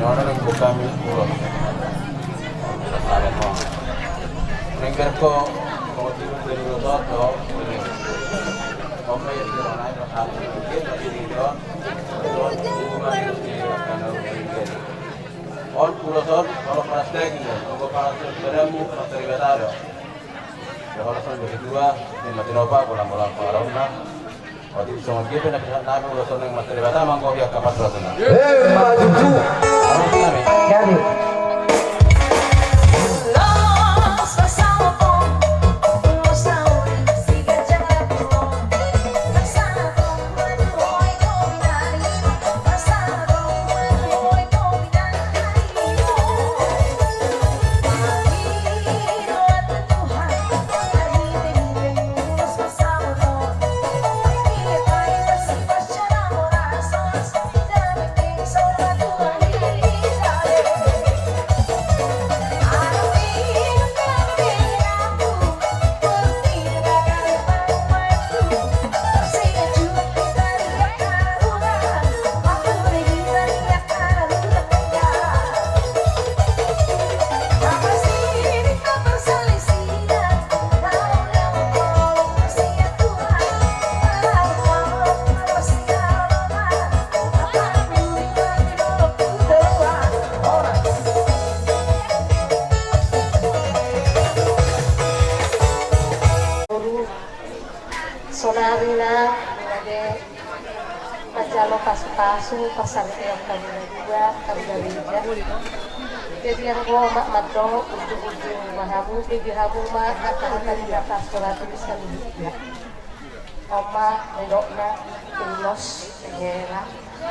orang yang buka milik pulau. Ada kok. Nengker kok mau tidur dari luar tuh. Oke ya tidak naik pasal kita di don. Don bunga ini karena ini. On pulau son kalau panas lagi ya. Kalau panas beremu materi betado. Kalau son berdua ini mati nova pulang-pulang parona. Waktu itu sama kita nak nabi pulau son yang materi betado mangkau ya kapan rasanya. Maju. Orang kami. Jadi. Sonarina, ada Majalo Pasu-Pasu, Pasar Tiap Kabila 2, Kabila 3. Jadi yang gua mak madro, ujung-ujung mahabu, habu mak, kata-kata di atas surat tulisan ya. Oma, ndokna, ulos, hela,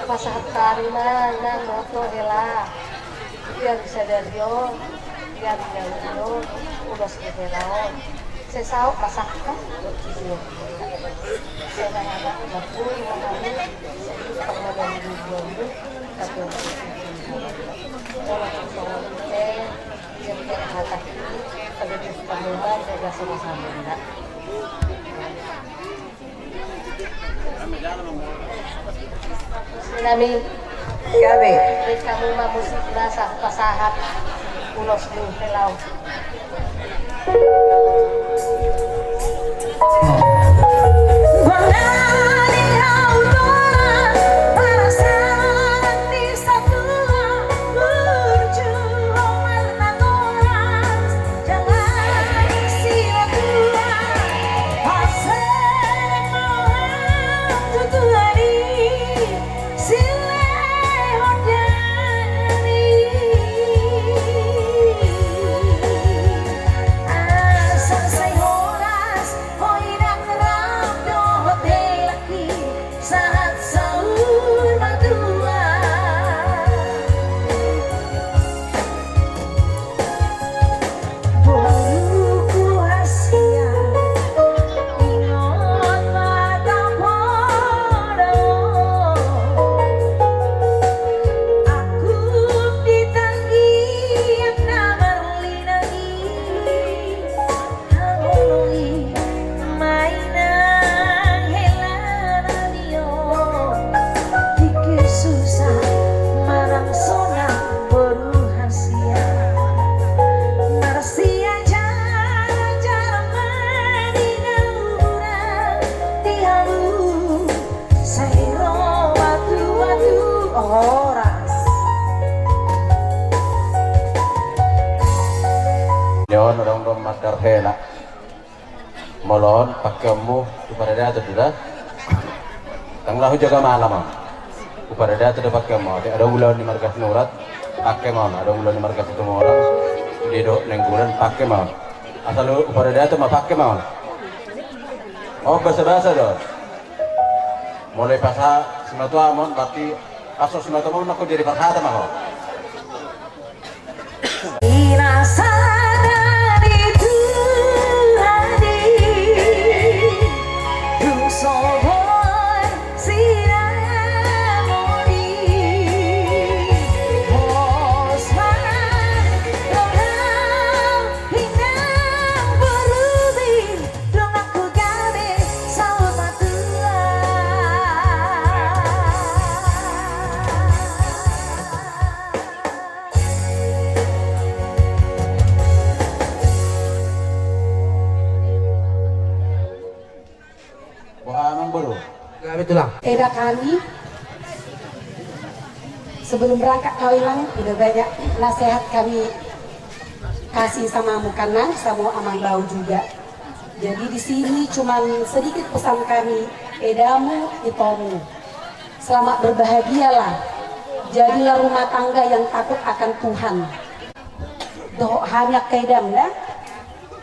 pasar karina, nang noto hela. Biar bisa dari yo, biar jauh ulos hela. Saya tahu masakkan begitu. Saya nak mengakui mengambil saya pernah dari dulu tapi kalau kita jadi kata ini pada pertemuan jaga sama-sama enggak. Nami Gabe. kamu mah musik nasa pasahat ulos di helau. Nyawan orang maskar hela molon pakemu kepada dia sudah tanglah jaga malam kepada dia sudah pakemu ada ulang di markas nurat pakai mau ada ulang di markas itu orang di dok nenggulan pakai mau asal lu kepada dia tuh mau pakai mau oh bahasa dong mulai pasal sematu amon berarti asal sematu amon aku jadi pasal mau Eda kami sebelum berangkat kawinan udah banyak nasihat kami kasih sama mukana sama amang bau juga. Jadi di sini cuman sedikit pesan kami, edamu itomu. Selamat berbahagialah. Jadilah rumah tangga yang takut akan Tuhan. Doh hanya kedam dah.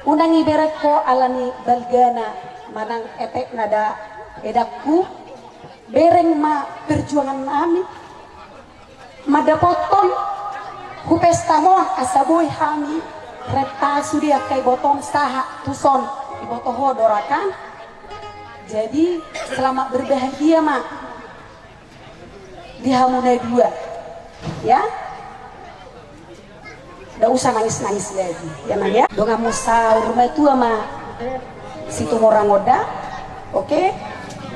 Unang ibarat ko alani balgana manang etek nada edakku bereng ma perjuangan nami. Mada potong hupesta mo asaboy hami reta sudia kay botong saha tuson iboto hodorakan. Jadi selamat berbahagia mak di Hamuna 2 ya. Nggak usah nangis-nangis lagi ya mak ya. Dong kamu sahur rumah itu sama situ orang oda, oke?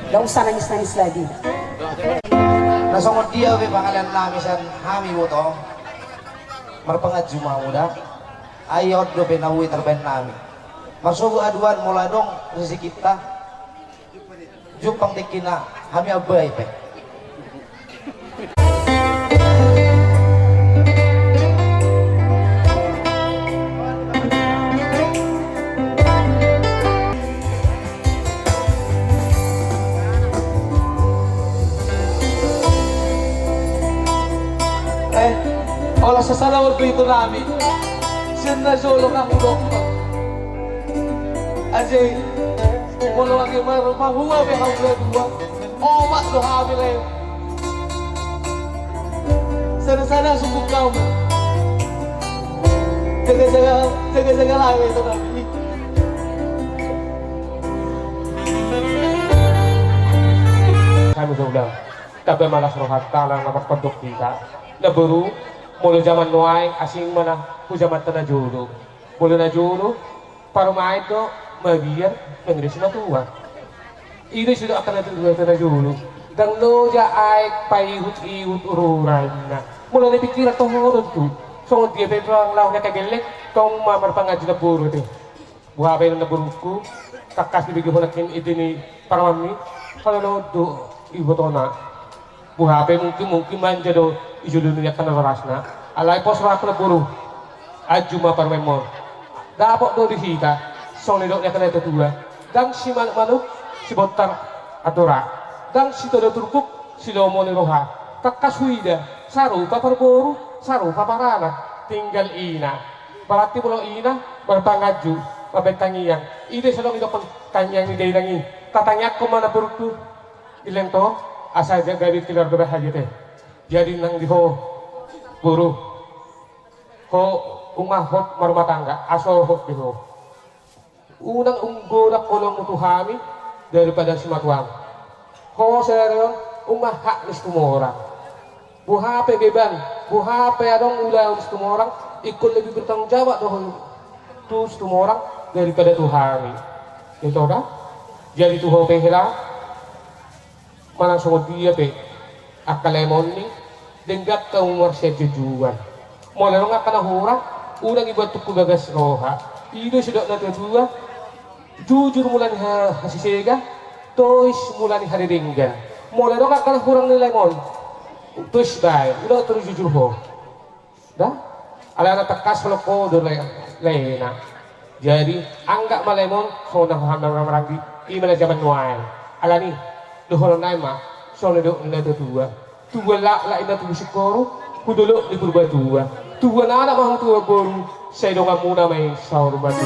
Nggak usah nangis-nangis lagi. Nasongod dia we pangalan namin sa hami mo to. Marpangat juma muda. Ayot do penawi terben nami. Masugo aduan mula dong sisi kita. Jupang dikina hami abay pe. Ola sa salawar ko ito namin. Siya na solo ka hulog pa. Ajay, mula lagi mahuwa may hawla duwa. Omat lo habi layo. Sana sukuk kau. Jaga-jaga layo ito namin. Kami sudah tapi malas rohat talang nampak penduk kita. Na baru mula zaman nuay asing mana ku zaman tanah julu. Mula na julu para main to magian mengiris na tua. Ini sudah akan ada tanah julu. Dan lo ja ay paihut-ihut ururan na. Mula na pikir atau horot tu. So dia pepelang lau na kagelek tong mamar pangaji na buru te. Buhabay na buruku kakas bibigyan ko nakin idini para mami. Kalau lo do ibu to na. Buhabay mungkin manja do ijo dunia kana warasna alai pos rakna buru ajuma par memor dapok do dihita song lidok nya kana dua dang si manuk si botar adora dang si todo turpuk si domo ni roha takas huida saru papar boru saru paparana tinggal ina berarti pulau ina berpangaju babet tangiang ide sedang idok tangiang ni dailangi tatanya ko mana buruk ilento asal jaga di kilar berbahagia teh. Jadi nang diho buru ho umahot marumah tangga asal hot diho unang unggorak kolong mutuhami daripada si matuang ho serion umah hak nis tumorang buhape beban buhape adong ulah nis tumorang ikut lebih bertanggung jawab doh tu tumorang daripada tuhami itu dah jadi tuho pehela manang sungguh dia pe akalemon ni denggak ka umur siya jujuan mo laro nga panahura unang iba tuku gagas roha ido siya na tuwa jujur mula ni hasisega tois mula ni haridinggan mo laro nga panahurang ni lemon tois bay udah terus jujur ho dah ala na takas lo ko do lena jadi anggak malemon so na hamang maranggi imala zaman nuai ala ni dohol naima so do na tuwa tua la ina tu sikoro kudolo di purba tua na anak mahang tua baru saya dong muna may sahur batu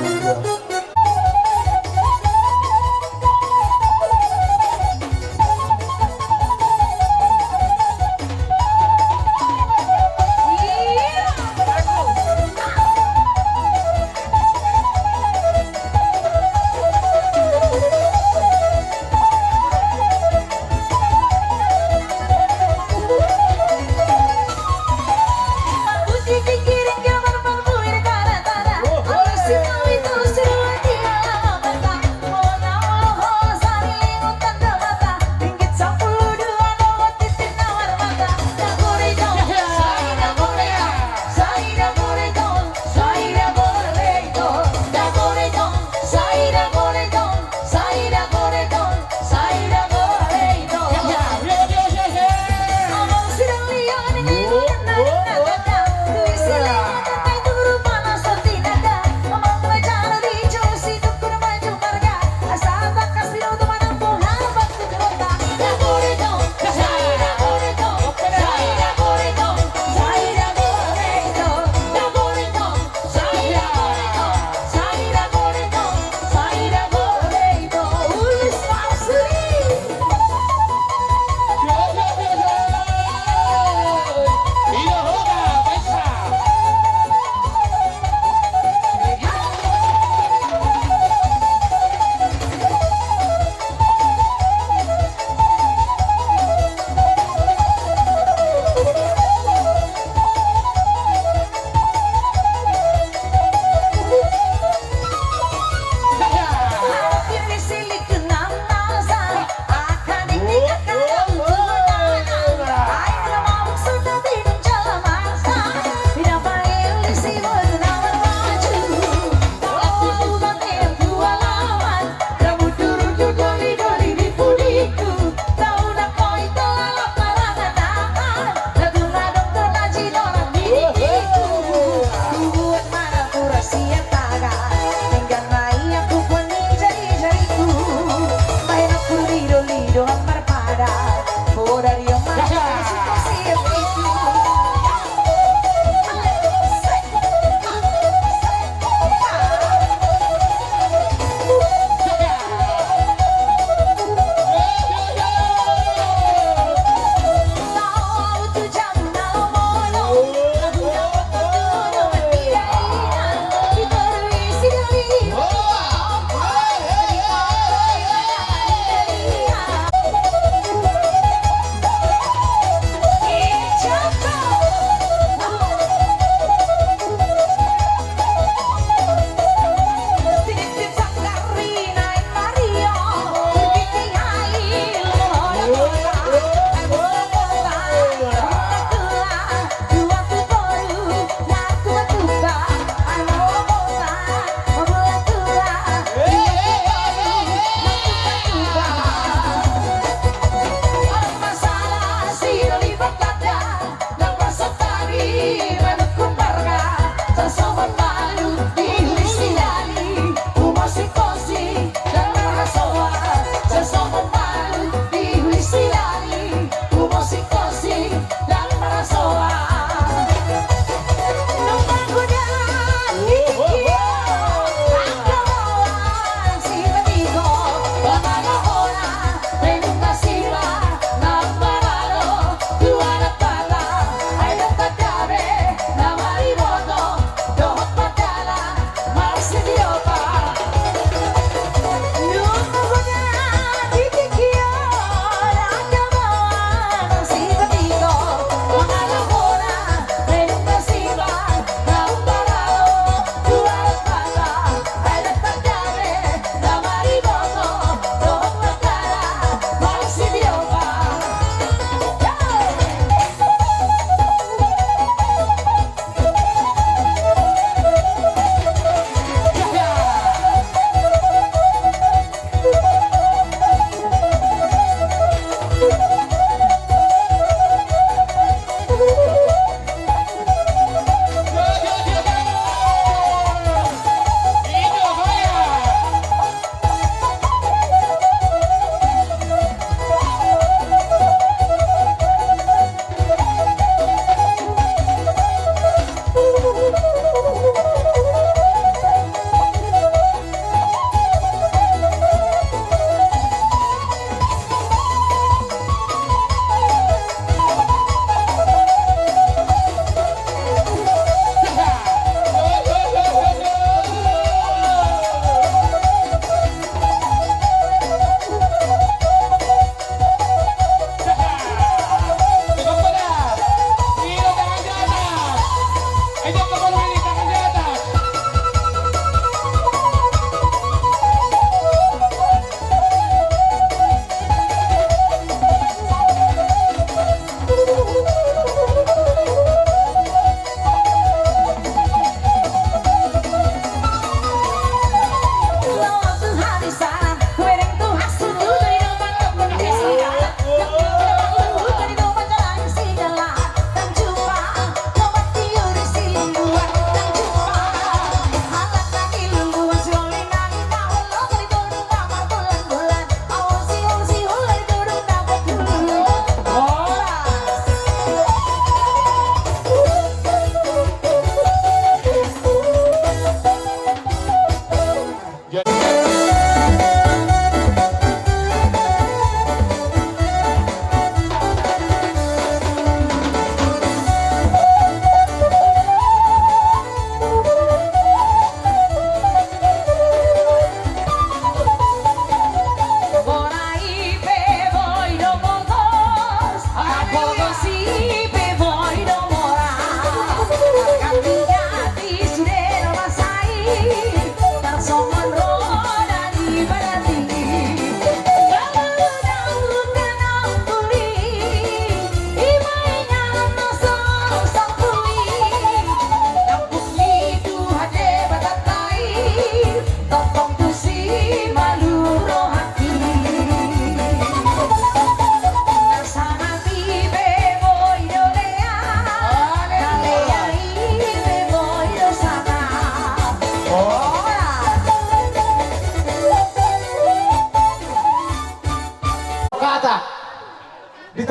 Dikiring gambar pangkuir cara-cara. Oh, si kau itu seru.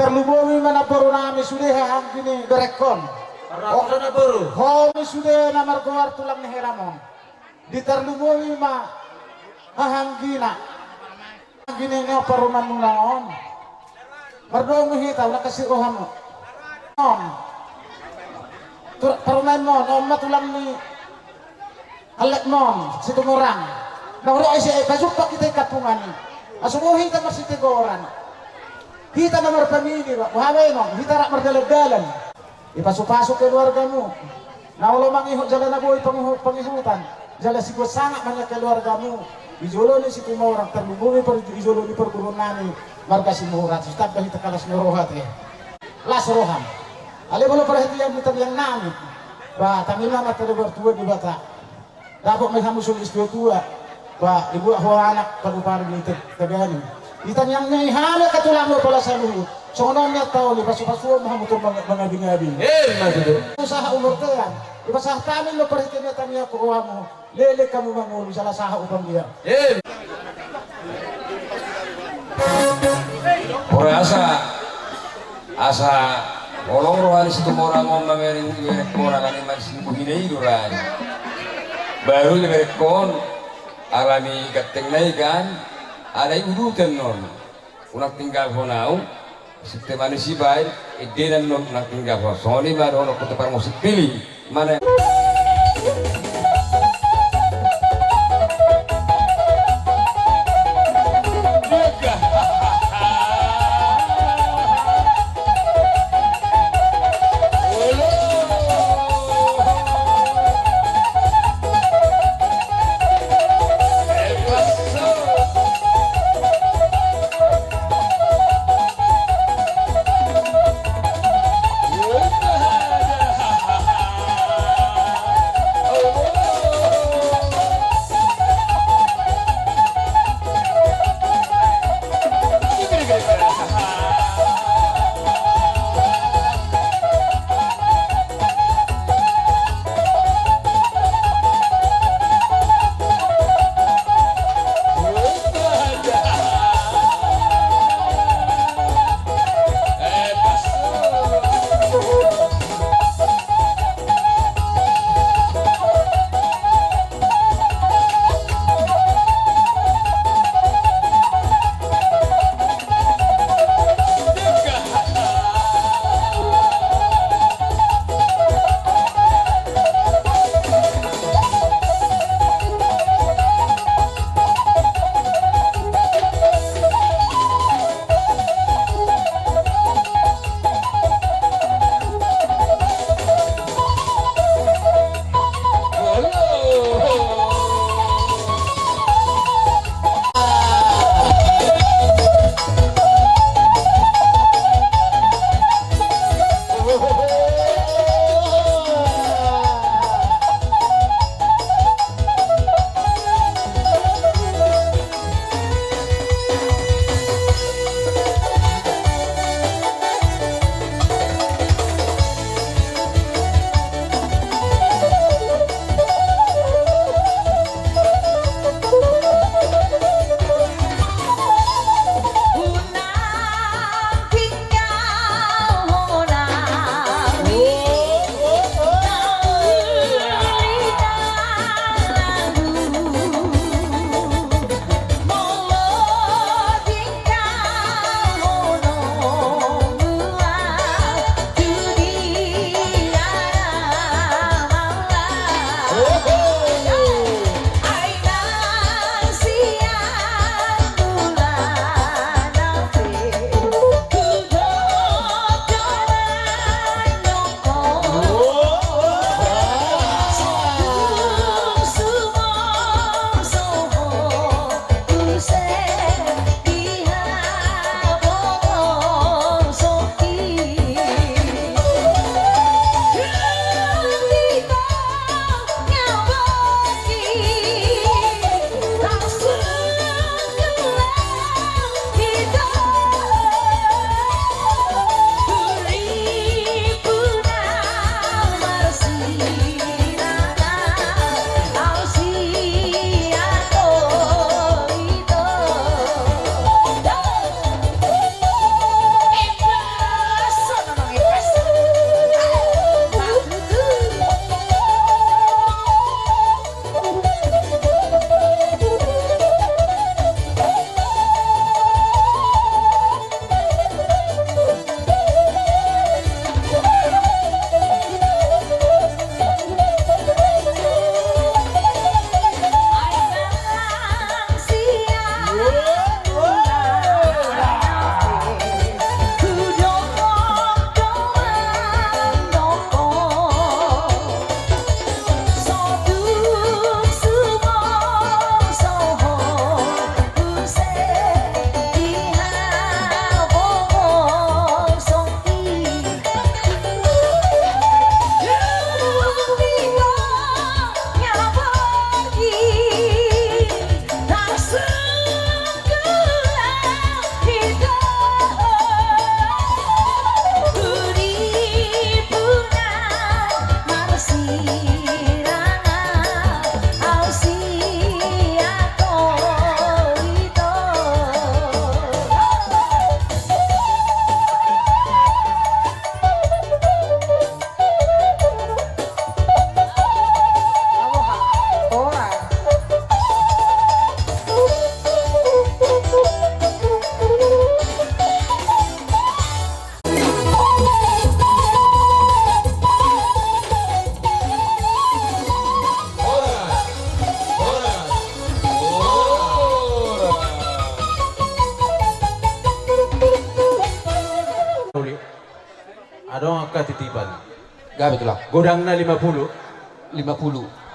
terlubungi mana baru nami sudah hang gini berekon. Karena na baru. Homi sudah namar keluar tulang ni heramon. Di terlubungi ma hang gina. Gini ni parunan mulaon. Berdua hita ulah kasih rohamu. Parunan mon tulang ni alek mon situ orang. Nah orang isi kasupak kita kapungan. Asumo hita masih tegoran. Hita nomor pamili, buhawe no, hita rak merdalag-dalan. Ipasok-pasok keluargamu. Na ulo mangihot jala na buhay pangihutan. Jala sigwa sangat banyak keluargamu. Ijolo ni si kumorang terlubungi per ijolo ni pergurun nami marga si murat. Stab dah hita kalas norohat eh. Las roham. Ale bolo perhatian kita yang nami. Ba tamila mata de bertua di bata. Dapat may hamusul istri tua. Ba ibu ahwa anak pagupar ni tagani. Itan yang ngay hala katulang lo pala sa luhut. So ano niya tao ni pasu-pasu mo hamutong mga bingabi. Majudo. Usaha umur tayan. Ibasah tamin lo perhatian niya tamiya kuha mo. Lele kamu mangulo sa lasaha upang dia. Ora asa olong rohani situ orang ngomong merek orang kan masih buhinai duran. Baru merek kon alami gateng nai kan. Alay urutan non, unak tinggal honau, sistem manusia baik, ide dan non unak tinggal honau. Sony baru ono kutepar musik pilih mana. Ada angka titipan. Gak betul lah. Godangna 50. 50.